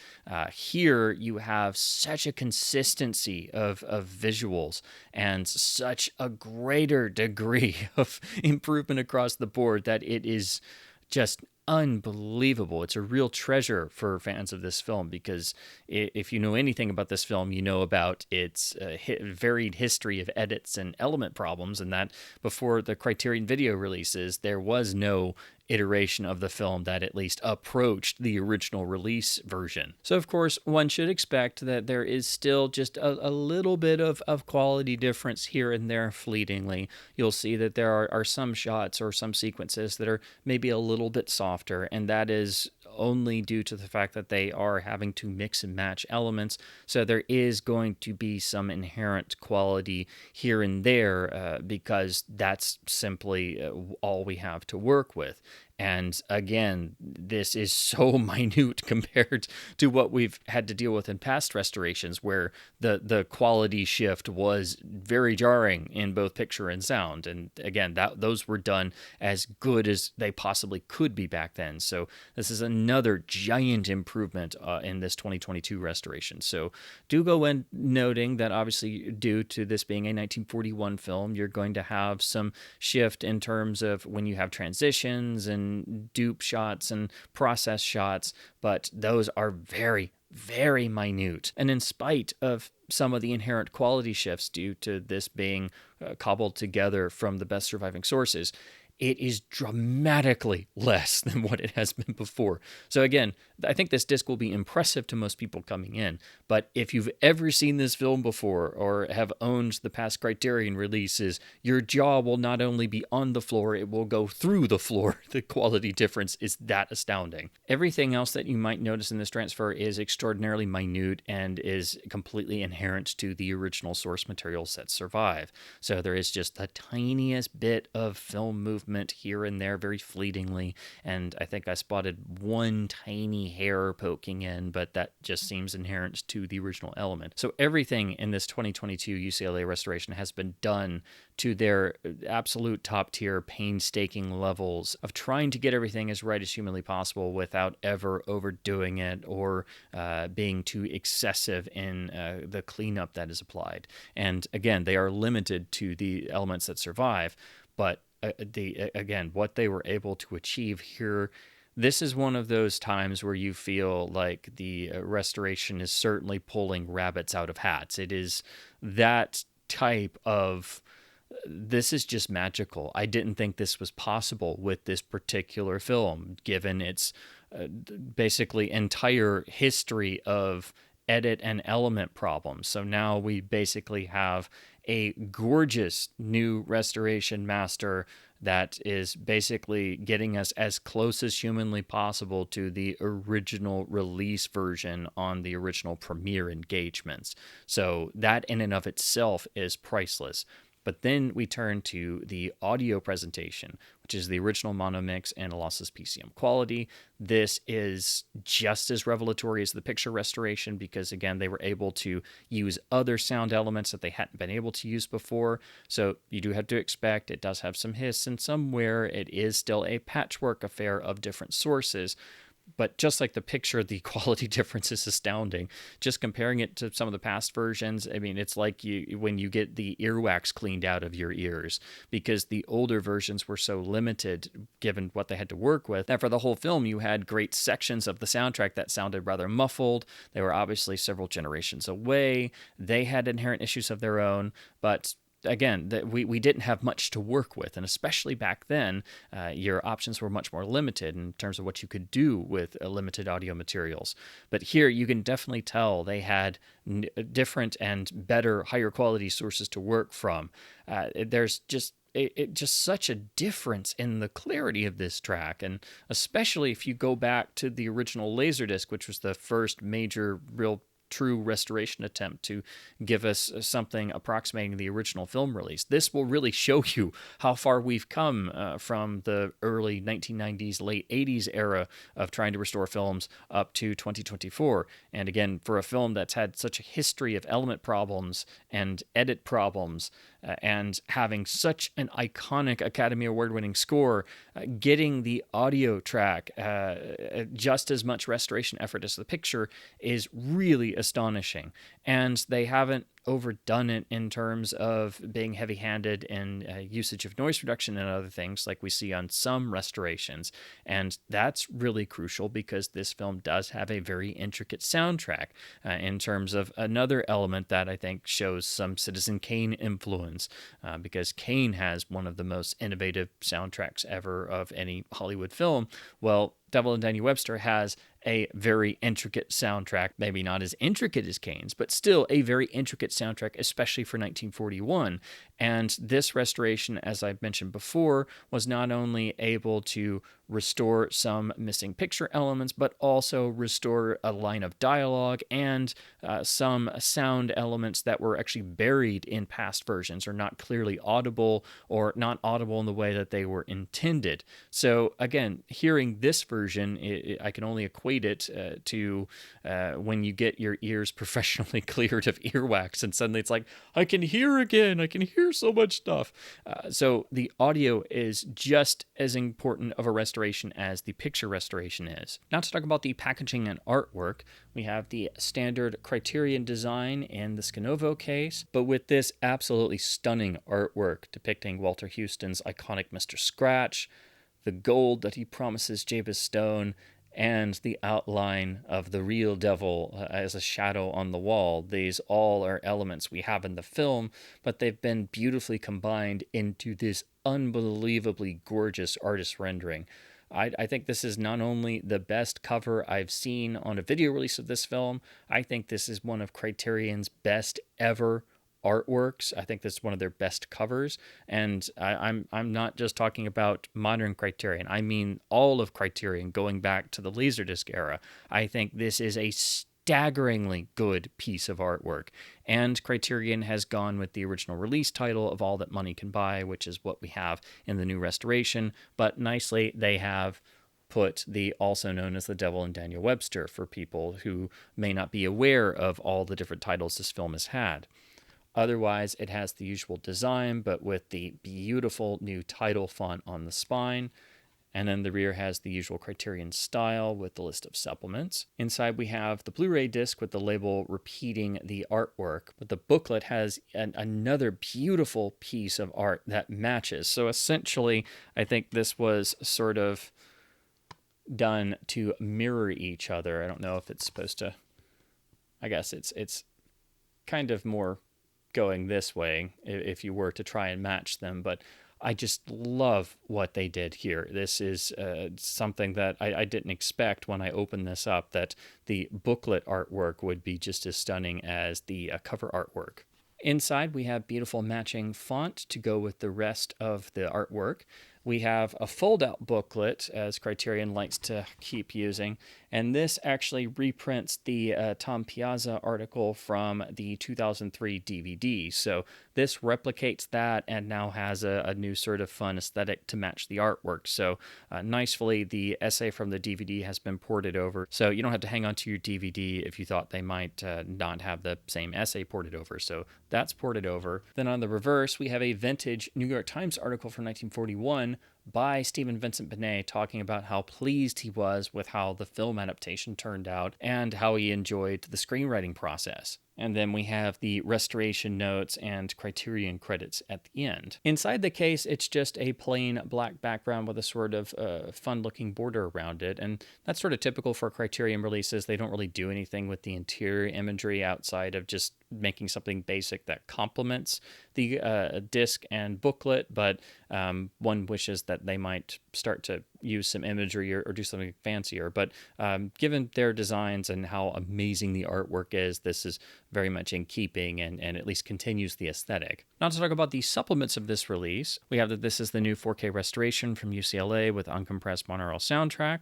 Here you have such a consistency of visuals and such a greater degree of improvement across the board that it is just unbelievable. It's a real treasure for fans of this film, because if you know anything about this film, you know about its varied history of edits and element problems, and that before the Criterion video releases, there was no iteration of the film that at least approached the original release version. So of course, one should expect that there is still just a little bit of quality difference here and there fleetingly. You'll see that there are some shots or some sequences that are maybe a little bit softer, and that is only due to the fact that they are having to mix and match elements. So there is going to be some inherent quality here and there because that's simply all we have to work with. And again, this is so minute compared to what we've had to deal with in past restorations, where the quality shift was very jarring in both picture and sound. And again, those were done as good as they possibly could be back then. So this is another giant improvement in this 2022 restoration. So do go in noting that obviously, due to this being a 1941 film, you're going to have some shift in terms of when you have transitions and dupe shots and process shots, but those are very, very minute. And in spite of some of the inherent quality shifts due to this being cobbled together from the best surviving sources, it is dramatically less than what it has been before. So again, I think this disc will be impressive to most people coming in, but if you've ever seen this film before or have owned the past Criterion releases, your jaw will not only be on the floor, it will go through the floor. The quality difference is that astounding. Everything else that you might notice in this transfer is extraordinarily minute and is completely inherent to the original source materials that survive. So there is just the tiniest bit of film movement here and there very fleetingly, and I think I spotted one tiny hair poking in, but that just seems inherent to the original element. So everything in this 2022 UCLA restoration has been done to their absolute top tier painstaking levels of trying to get everything as right as humanly possible without ever overdoing it or being too excessive in the cleanup that is applied. And again, they are limited to the elements that survive, but again, what they were able to achieve here, this is one of those times where you feel like the restoration is certainly pulling rabbits out of hats. It is that type of, this is just magical. I didn't think this was possible with this particular film, given its basically entire history of edit and element problems. So now we basically have a gorgeous new restoration master that is basically getting us as close as humanly possible to the original release version on the original premiere engagements. So that in and of itself is priceless. But then we turn to the audio presentation, which is the original mono mix and a lossless PCM quality. This is just as revelatory as the picture restoration because, again, they were able to use other sound elements that they hadn't been able to use before. So you do have to expect it does have some hiss, and somewhere it is still a patchwork affair of different sources. But just like the picture, the quality difference is astounding. Just comparing it to some of the past versions, I mean, it's like when you get the earwax cleaned out of your ears, because the older versions were so limited given what they had to work with. That for the whole film, you had great sections of the soundtrack that sounded rather muffled. They were obviously several generations away. They had inherent issues of their own, but again, we didn't have much to work with, and especially back then, your options were much more limited in terms of what you could do with limited audio materials. But here, you can definitely tell they had different and better, higher quality sources to work from. There's just such a difference in the clarity of this track, and especially if you go back to the original Laserdisc, which was the first major real true restoration attempt to give us something approximating the original film release. This will really show you how far we've come from the early 1990s, late 80s era of trying to restore films up to 2024. And again, for a film that's had such a history of element problems and edit problems, and having such an iconic Academy Award-winning score, getting the audio track just as much restoration effort as the picture is really astonishing. And they haven't overdone it in terms of being heavy-handed in usage of noise reduction and other things like we see on some restorations. And that's really crucial because this film does have a very intricate soundtrack in terms of another element that I think shows some Citizen Kane influence, because Kane has one of the most innovative soundtracks ever of any Hollywood film. Well, Devil and Daniel Webster has a very intricate soundtrack, maybe not as intricate as Kane's, but still a very intricate soundtrack, especially for 1941. And this restoration, as I've mentioned before, was not only able to restore some missing picture elements, but also restore a line of dialogue and some sound elements that were actually buried in past versions or not clearly audible or not audible in the way that they were intended. So again, hearing this version, I can only equate it to when you get your ears professionally cleared of earwax and suddenly it's like, I can hear again, I can hear so much stuff. So the audio is just as important of a restoration as the picture restoration is. Now to talk about the packaging and artwork, we have the standard Criterion design in the Skinovo case, but with this absolutely stunning artwork depicting Walter Huston's iconic Mr. Scratch, the gold that he promises Jabez Stone, and the outline of the real devil as a shadow on the wall. These all are elements we have in the film, but they've been beautifully combined into this unbelievably gorgeous artist rendering. I think this is not only the best cover I've seen on a video release of this film, I think this is one of Criterion's best ever artworks. I think this is one of their best covers, and I'm not just talking about modern Criterion. I mean all of Criterion going back to the Laserdisc era. I think this is a staggeringly good piece of artwork, and Criterion has gone with the original release title of All That Money Can Buy, which is what we have in the new restoration, but nicely they have put the also known as the Devil and Daniel Webster for people who may not be aware of all the different titles this film has had. Otherwise, it has the usual design, but with the beautiful new title font on the spine. And then the rear has the usual Criterion style with the list of supplements. Inside we have the Blu-ray disc with the label repeating the artwork, but the booklet has another beautiful piece of art that matches. So essentially, I think this was sort of done to mirror each other. I don't know if it's supposed to, I guess it's kind of more going this way if you were to try and match them, but I just love what they did here. This is something that I didn't expect when I opened this up, that the booklet artwork would be just as stunning as the cover artwork. Inside, we have beautiful matching font to go with the rest of the artwork. We have a fold-out booklet, as Criterion likes to keep using, and this actually reprints the Tom Piazza article from the 2003 DVD. So this replicates that and now has a new sort of fun aesthetic to match the artwork. So nicely, the essay from the DVD has been ported over, so you don't have to hang on to your DVD if you thought they might not have the same essay ported over. So that's ported over. Then on the reverse, we have a vintage New York Times article from 1941 by Stephen Vincent Benet talking about how pleased he was with how the film adaptation turned out and how he enjoyed the screenwriting process. And then we have the restoration notes and Criterion credits at the end. Inside the case, it's just a plain black background with a sort of fun-looking border around it. And that's sort of typical for Criterion releases. They don't really do anything with the interior imagery outside of just making something basic that complements the disc and booklet, but one wishes that they might start to use some imagery or do something fancier. But given their designs and how amazing the artwork is, this is very much in keeping and at least continues the aesthetic. Now to talk about the supplements of this release, we have that this is the new 4K restoration from UCLA with uncompressed monaural soundtrack.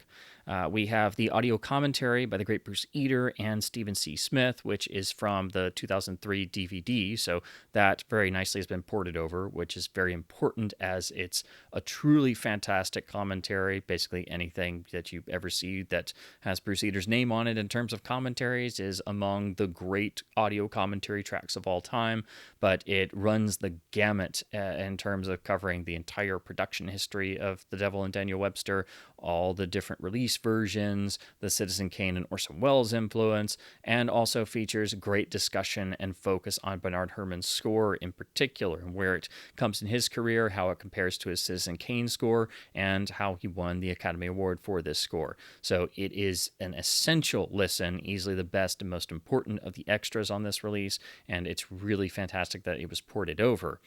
We have the audio commentary by the great Bruce Eder and Stephen C. Smith, which is from the 2003 DVD, so that very nicely has been ported over, which is very important as it's a truly fantastic commentary. Basically anything that you ever see that has Bruce Eder's name on it in terms of commentaries is among the great audio commentary tracks of all time, but it runs the gamut in terms of covering the entire production history of The Devil and Daniel Webster, all the different release versions, the Citizen Kane and Orson Welles influence, and also features great discussion and focus on Bernard Herrmann's score in particular, and where it comes in his career, how it compares to his Citizen Kane score, and how he won the Academy Award for this score. So it is an essential listen, easily the best and most important of the extras on this release, and it's really fantastic that it was ported over.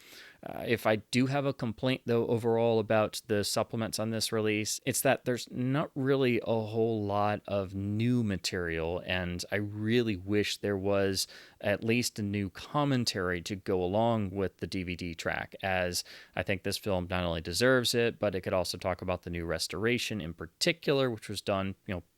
If I do have a complaint, though, overall about the supplements on this release, it's that there's not really a whole lot of new material, and I really wish there was at least a new commentary to go along with the DVD track, as I think this film not only deserves it, but it could also talk about the new restoration in particular, which was done,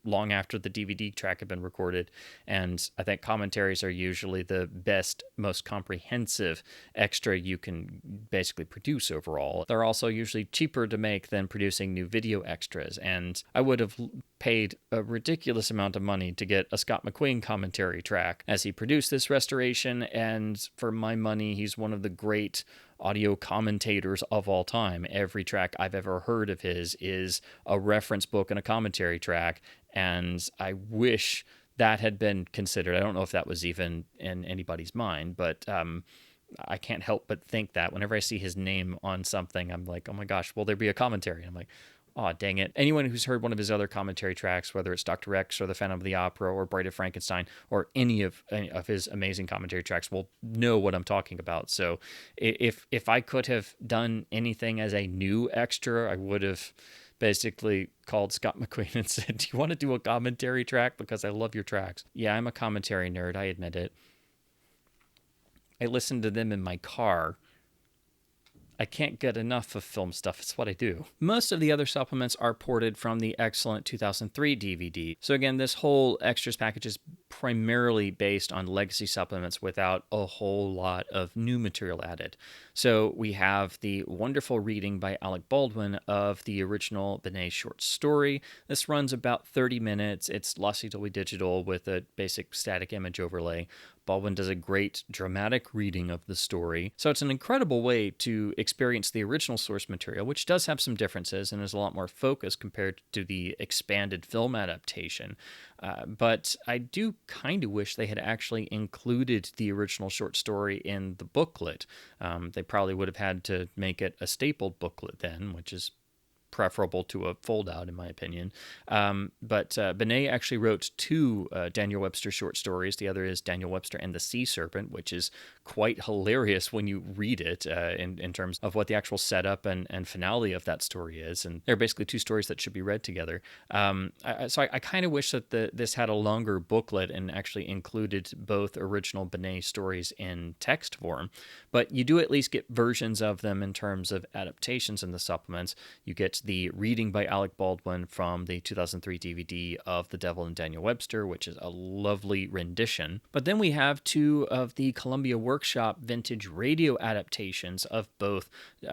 long after the DVD track had been recorded. And I think commentaries are usually the best, most comprehensive extra you can basically produce overall. They're also usually cheaper to make than producing new video extras, and I would have paid a ridiculous amount of money to get a Scott McQueen commentary track as he produced this restoration, and for my money, he's one of the great audio commentators of all time. Every track I've ever heard of his is a reference book and a commentary track, and I wish that had been considered. I don't know if that was even in anybody's mind, but I can't help but think that whenever I see his name on something, I'm like, oh my gosh, will there be a commentary? And I'm like, oh, dang it. Anyone who's heard one of his other commentary tracks, whether it's Dr. X or The Phantom of the Opera or Bride of Frankenstein or any of his amazing commentary tracks, will know what I'm talking about. So if I could have done anything as a new extra, I would have basically called Scott McQueen and said, do you want to do a commentary track? Because I love your tracks. Yeah, I'm a commentary nerd. I admit it. I listen to them in my car. I can't get enough of film stuff. It's what I do. Most of the other supplements are ported from the excellent 2003 DVD. So again, this whole extras package is primarily based on legacy supplements without a whole lot of new material added. So we have the wonderful reading by Alec Baldwin of the original Benet short story. This runs about 30 minutes. It's lossy dolby digital with a basic static image overlay. Baldwin does a great dramatic reading of the story. So it's an incredible way to experience the original source material, which does have some differences and is a lot more focused compared to the expanded film adaptation. But I do kind of wish they had actually included the original short story in the booklet. They probably would have had to make it a stapled booklet then, which is preferable to a fold-out, in my opinion. But Benet actually wrote two Daniel Webster short stories. The other is Daniel Webster and the Sea Serpent, which is quite hilarious when you read it in terms of what the actual setup and finale of that story is. And they're basically two stories that should be read together. So I kind of wish that this had a longer booklet and actually included both original Benet stories in text form. But you do at least get versions of them in terms of adaptations in the supplements. You get the reading by Alec Baldwin from the 2003 DVD of The Devil and Daniel Webster, which is a lovely rendition. But then we have two of the Columbia Workshop vintage radio adaptations of both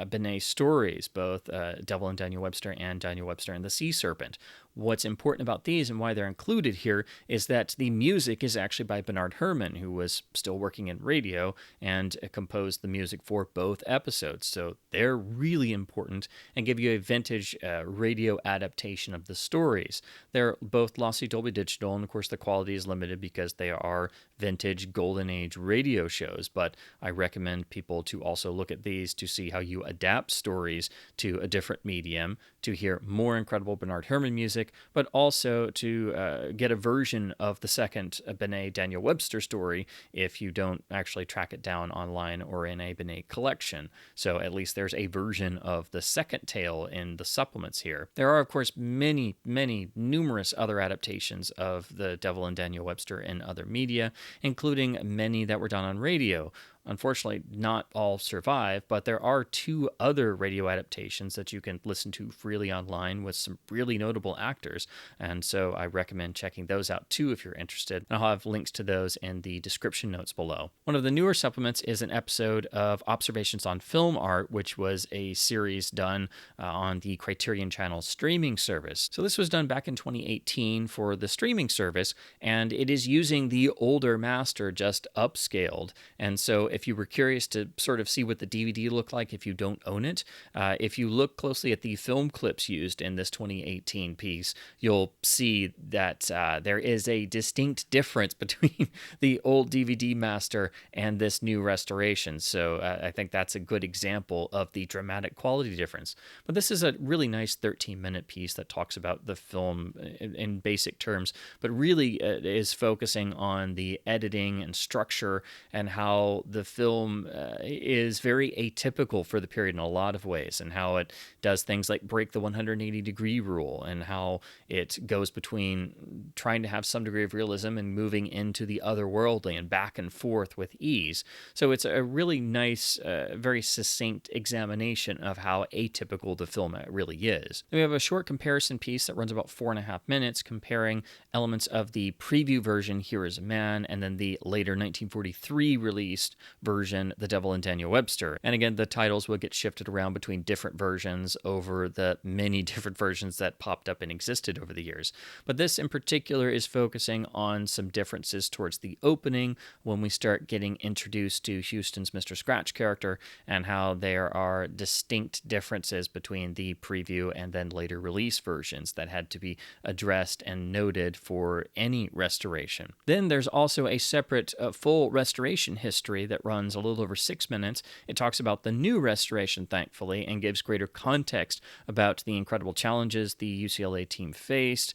Benet stories, both Devil and Daniel Webster and Daniel Webster and the Sea Serpent. What's important about these and why they're included here is that the music is actually by Bernard Herrmann, who was still working in radio and composed the music for both episodes. So they're really important and give you a vintage radio adaptation of the stories. They're both lossy Dolby Digital, and of course the quality is limited because they are vintage golden age radio shows, but I recommend people to also look at these to see how you adapt stories to a different medium, to hear more incredible Bernard Herrmann music, but also to get a version of the second Benet Daniel Webster story if you don't actually track it down online or in a Benet collection. So at least there's a version of the second tale in the supplements here. There are, of course, many, numerous other adaptations of The Devil and Daniel Webster in other media, including many that were done on radio. Unfortunately, not all survive, but there are two other radio adaptations that you can listen to freely online with some really notable actors, and so I recommend checking those out too if you're interested. And I'll have links to those in the description notes below. One of the newer supplements is an episode of Observations on Film Art, which was a series done on the Criterion Channel streaming service. So this was done back in 2018 for the streaming service, and it is using the older master just upscaled. And so if you were curious to sort of see what the DVD looked like if you don't own it, if you look closely at the film clips used in this 2018 piece, you'll see that there is a distinct difference between the old DVD master and this new restoration. So I think that's a good example of the dramatic quality difference. But this is a really nice 13-minute piece that talks about the film in basic terms, but really is focusing on the editing and structure and how the the film is very atypical for the period in a lot of ways, and how it does things like break the 180-degree rule, and how it goes between trying to have some degree of realism and moving into the otherworldly and back and forth with ease. So it's a really nice, very succinct examination of how atypical the film really is. Then we have a short comparison piece that runs about 4.5 minutes, comparing elements of the preview version, Here Is a Man, and then the later 1943 released version, The Devil and Daniel Webster. And again, the titles will get shifted around between different versions over the many different versions that popped up and existed over the years. But this in particular is focusing on some differences towards the opening, when we start getting introduced to Huston's Mr. Scratch character, and how there are distinct differences between the preview and then later release versions that had to be addressed and noted for any restoration. Then there's also a separate full restoration history that runs a little over 6 minutes. It talks about the new restoration, thankfully, and gives greater context about the incredible challenges the UCLA team faced,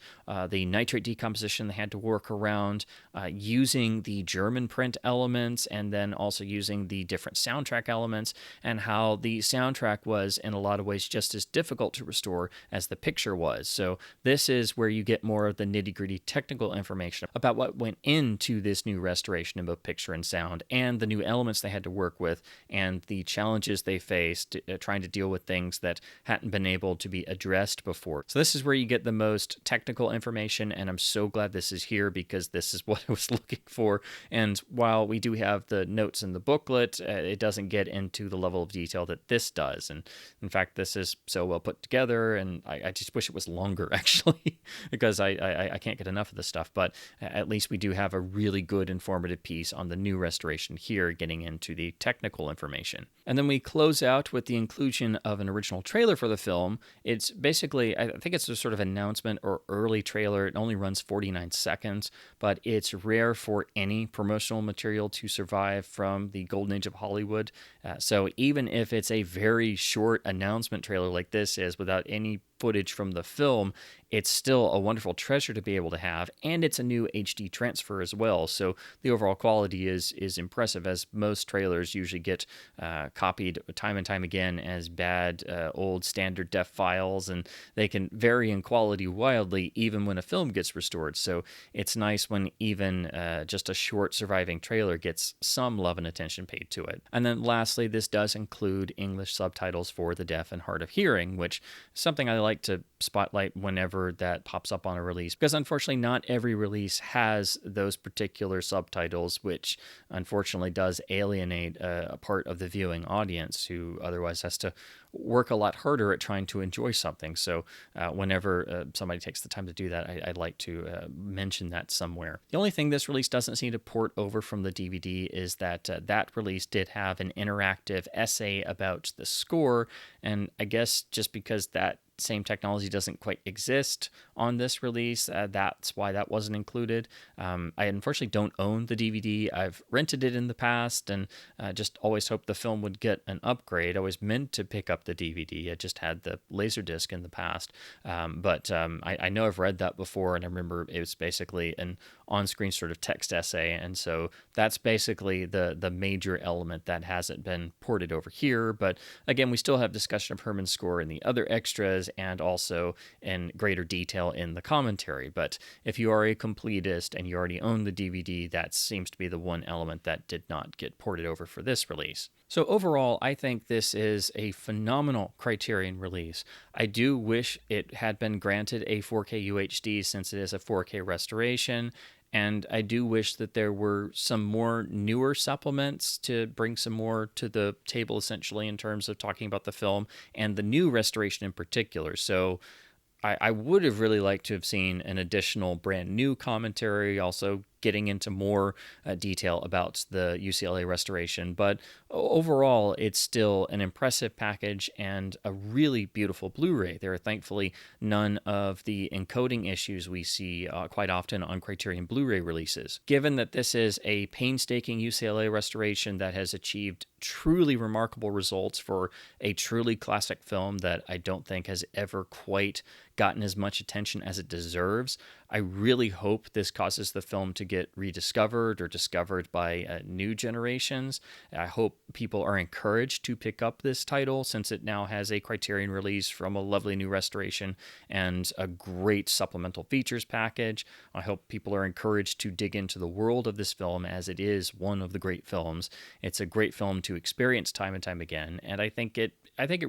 the nitrate decomposition they had to work around, using the German print elements, and then also using the different soundtrack elements, and how the soundtrack was in a lot of ways just as difficult to restore as the picture was. So this is where you get more of the nitty-gritty technical information about what went into this new restoration in both picture and sound, and the new elements they had to work with, and the challenges they faced trying to deal with things that hadn't been able to be addressed before. So this is where you get the most technical information, and I'm so glad this is here, because this is what I was looking for. And while we do have the notes in the booklet, it doesn't get into the level of detail that this does. And in fact, this is so well put together, and I just wish it was longer, actually, because I can't get enough of this stuff. But at least we do have a really good informative piece on the new restoration here, getting into the technical information. And then we close out with the inclusion of an original trailer for the film. It's basically, I think it's a sort of announcement or early trailer. It only runs 49 seconds, but it's rare for any promotional material to survive from the golden age of Hollywood. So even if it's a very short announcement trailer like this is, without any footage from the film, it's still a wonderful treasure to be able to have, and it's a new HD transfer as well, so the overall quality is impressive, as most trailers usually get copied time and time again as bad old standard def files, and they can vary in quality wildly even when a film gets restored. So it's nice when even just a short surviving trailer gets some love and attention paid to it. And then lastly, this does include English subtitles for the deaf and hard of hearing, which is something I like to spotlight whenever that pops up on a release, because unfortunately not every release has those particular subtitles, which unfortunately does alienate a part of the viewing audience who otherwise has to work a lot harder at trying to enjoy something. So whenever somebody takes the time to do that, I'd like to mention that somewhere. The only thing this release doesn't seem to port over from the DVD is that that release did have an interactive essay about the score, and I guess just because that same technology doesn't quite exist on this release, that's why that wasn't included. I unfortunately don't own the DVD. I've rented it in the past, and just always hoped the film would get an upgrade. I always meant to pick up the DVD. I just had the Laserdisc in the past, but I know I've read that before, and I remember it was basically an on-screen sort of text essay, and so that's basically the major element that hasn't been ported over here. But again, we still have discussion of Herman's score in the other extras, and also in greater detail in the commentary. But if you are a completist and you already own the DVD, that seems to be the one element that did not get ported over for this release. So overall, I think this is a phenomenal Criterion release. I do wish it had been granted a 4K UHD, since it is a 4K restoration, and I do wish that there were some more newer supplements to bring some more to the table, essentially, in terms of talking about the film and the new restoration in particular. So I would have really liked to have seen an additional brand new commentary, also getting into more detail about the UCLA restoration. But overall, it's still an impressive package and a really beautiful Blu-ray. There are thankfully none of the encoding issues we see quite often on Criterion Blu-ray releases. Given that this is a painstaking UCLA restoration that has achieved truly remarkable results for a truly classic film that I don't think has ever quite gotten as much attention as it deserves, I really hope this causes the film to get rediscovered or discovered by new generations. I hope people are encouraged to pick up this title since it now has a Criterion release from a lovely new restoration and a great supplemental features package. I hope people are encouraged to dig into the world of this film, as it is one of the great films. It's a great film to experience time and time again, and I think it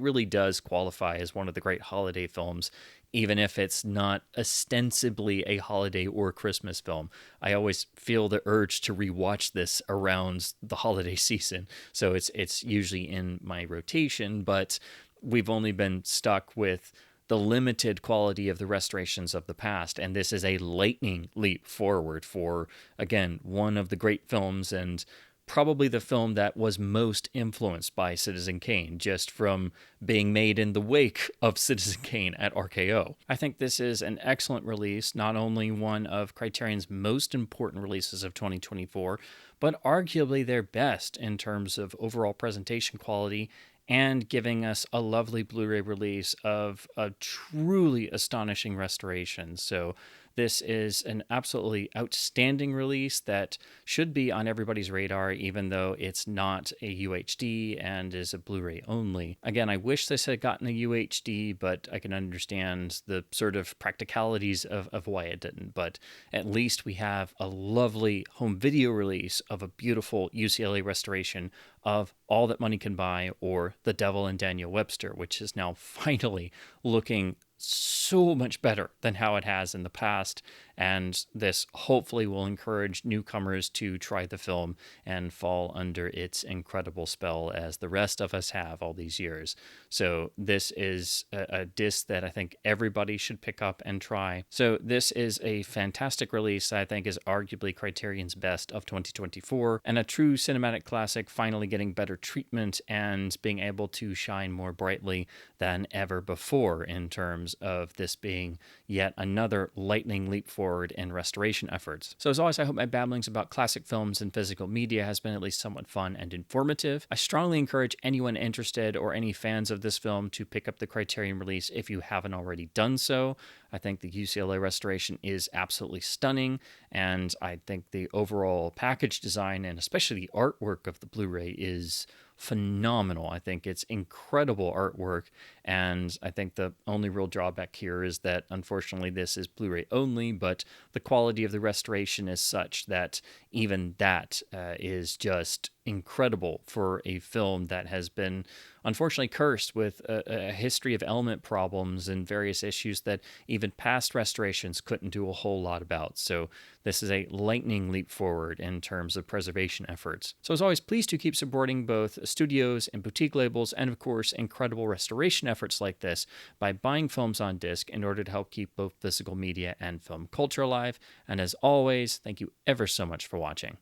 really does qualify as one of the great holiday films, even if it's not ostensibly a holiday or Christmas film. I always feel the urge to rewatch this around the holiday season, so it's usually in my rotation, but we've only been stuck with the limited quality of the restorations of the past, and this is a lightning leap forward for, again, one of the great films, and probably the film that was most influenced by Citizen Kane, just from being made in the wake of Citizen Kane at RKO. I think this is an excellent release, not only one of Criterion's most important releases of 2024, but arguably their best in terms of overall presentation quality, and giving us a lovely Blu-ray release of a truly astonishing restoration. So this is an absolutely outstanding release that should be on everybody's radar, even though it's not a UHD and is a Blu-ray only. Again, I wish this had gotten a UHD, but I can understand the sort of practicalities of why it didn't. But at least we have a lovely home video release of a beautiful UCLA restoration of All That Money Can Buy, or The Devil and Daniel Webster, which is now finally looking so much better than how it has in the past, and this hopefully will encourage newcomers to try the film and fall under its incredible spell as the rest of us have all these years. So this is a disc that I think everybody should pick up and try. So this is a fantastic release that I think is arguably Criterion's best of 2024, and a true cinematic classic finally getting better treatment and being able to shine more brightly than ever before in terms of this being yet another lightning leap forward in restoration efforts. So as always, I hope my babblings about classic films and physical media has been at least somewhat fun and informative. I strongly encourage anyone interested or any fans of this film to pick up the Criterion release if you haven't already done so. I think the UCLA restoration is absolutely stunning, and I think the overall package design and especially the artwork of the Blu-ray is phenomenal. I think it's incredible artwork, and I think the only real drawback here is that unfortunately this is Blu-ray only, but the quality of the restoration is such that even that is just incredible for a film that has been unfortunately cursed with a history of element problems and various issues that even past restorations couldn't do a whole lot about. So this is a lightning leap forward in terms of preservation efforts. So as always, please do keep supporting both studios and boutique labels, and of course incredible restoration efforts like this, by buying films on disc in order to help keep both physical media and film culture alive. And as always, thank you ever so much for watching.